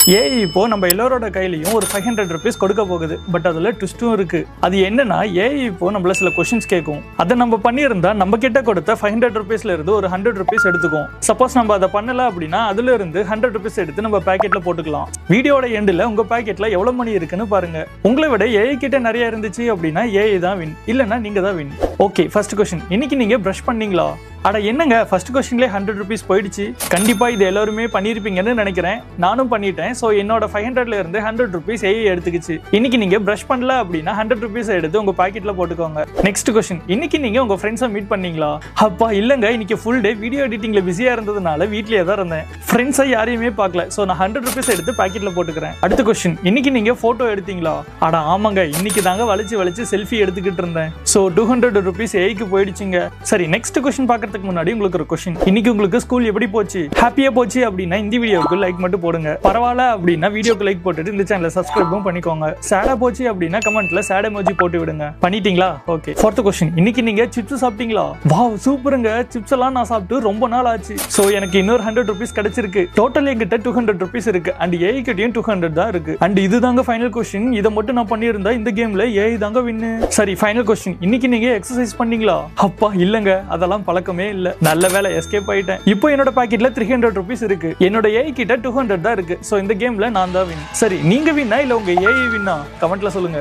AI இப்போ நம்ம எல்லாரோட கையிலையும் ஒரு 500 rupees கொடுக்க போகுது. பட் அதுல ட்விஸ்டும் இருக்கு. அது என்னன்னா ஏஐ இப்போ நம்மள சில கொஸ்டின்ஸ் கேட்கும். அதை நம்ம பண்ணியிருந்தா நம்ம கிட்ட கொடுத்த 500 rupeesல இருந்து ஒரு 100 rupees எடுத்துக்கும். சப்போஸ் நம்ம அதை பண்ணல அப்படின்னா அதுல இருந்து 100 rupees எடுத்து நம்ம பாக்கெட்ல போட்டுக்கலாம். வீடியோட எண்டில் உங்க பாக்கெட்ல எவ்வளவு மணி இருக்குன்னு பாருங்க. உங்களை விட ஏஐ கிட்ட நிறைய இருந்துச்சு அப்படின்னா ஏஐ தான் வின், இல்லைன்னா நீங்க தான் வின். ஓகே, ஃபர்ஸ்ட் கொஸ்டின், இன்னைக்கு நீங்க பிரஷ் பண்ணீங்களா? அட என்னங்க ஃபர்ஸ்ட் கொஸ்டின்லேயே 100 rupees போயிடுச்சு. கண்டிப்பா இது எல்லாருமே பண்ணிருப்பீங்கன்னு நினைக்கிறேன். நானும் பண்ணிட்டேன். ஸோ என்னோட 500ல இருந்து 100 rupees ஏஐ எடுத்துக்கிச்சு. இன்னைக்கு நீங்க பிரஷ் பண்ணல அப்படின்னா 100 rupees எடுத்து உங்க பாக்கெட்ல போட்டுக்கோங்க. நெக்ஸ்ட் கொஸ்டின், இன்னைக்கு நீங்க உங்க ஃப்ரெண்ட்ஸை மீட் பண்ணீங்களா? அப்பா இல்லங்க, இன்னைக்கு ஃபுல் டே வீடியோ எடிட்டிங்ல பிஸியா இருந்ததுனால வீட்லயே தான் இருந்தேன். ஃப்ரெண்ட்ஸை யாரையுமே பார்க்கல. ஸோ நான் 100 rupees எடுத்து பாக்கெட்ல போட்டுக்கிறேன். அடுத்த கொஸ்டின், இன்னைக்கு நீங்க போட்டோ எடுத்தீங்களா? அட ஆமாங்க, இன்னைக்கு தாங்க வளைச்சு செல்ஃபி எடுத்துக்கிட்டு இருந்தேன். ஸோ 200 rupees ஏஐக்கு போயிடுச்சுங்க. சரி, நெக்ஸ்ட் கொஸ்டின் பார்க்கறதுக்கு முன்னாடி உங்களுக்கு ஒரு கொஸ்டின், இன்னைக்கு உங்களுக்கு ஸ்கூல் எப்படி போச்சு? ஹாப்பியா போச்சு அப்படின்னா இந்த வீடியோக்கு லைக் மட்டும் போடுங்க. பரவாயில்ல அப்படின்னா வீடியோக்கு லைக் போட்டுட்டு இந்த சேனலை சப்ஸ்கிரைபும் பண்ணிக்கோங்க. சேடா போச்சு அப்படின்னா கமெண்ட்ல சேட் எமோஜி போட்டு விடுங்க. பண்ணிட்டீங்களா? ஓகே. ஃபோர்த் கொஸ்டின், இன்னைக்கு நீங்க சிப்ஸ் சாப்பிட்டீங்களா? வாவ் சூப்பருங்க, சிப்ஸ் எல்லாம் நான் சாப்பிட்டு ரொம்ப நாள் ஆச்சு. சோ எனக்கு இன்னொரு 100 rupees கிடைச்சிருக்கு. டோட்டல் என்கிட்ட 200 rupees இருக்கு. அண்ட் ஏஐ கிட்டயும் 200 தான் இருக்கு. அண்ட் இதுதாங்க ஃபைனல் கொஸ்டின். இதை மட்டும் நான் பண்ணியிருந்தா இந்த கேம்ல ஏஐ தாங்க வின்னு. சரி, ஃபைனல் கொஸ்டின், இன்னைக்கு நீங்க எக்ஸசைஸ் பண்ணீங்களா? அப்பா இல்லங்க, அதெல்லாம் பழக்கமே இல்ல. நல்ல வேலை எஸ்கேப் ஆயிட்டேன். இப்போ என்னோட பாக்கெட்ல 300 rupees இருக்கு. என்னோட ஏஐ கிட்ட 200 தான் இருக்கு. சோ இந்த கேம்ல நான் தான் வின். சரி, நீங்க வின்னா இல்ல உங்க ஏஐ வின்னா? கமெண்ட்ல சொல்லுங்க.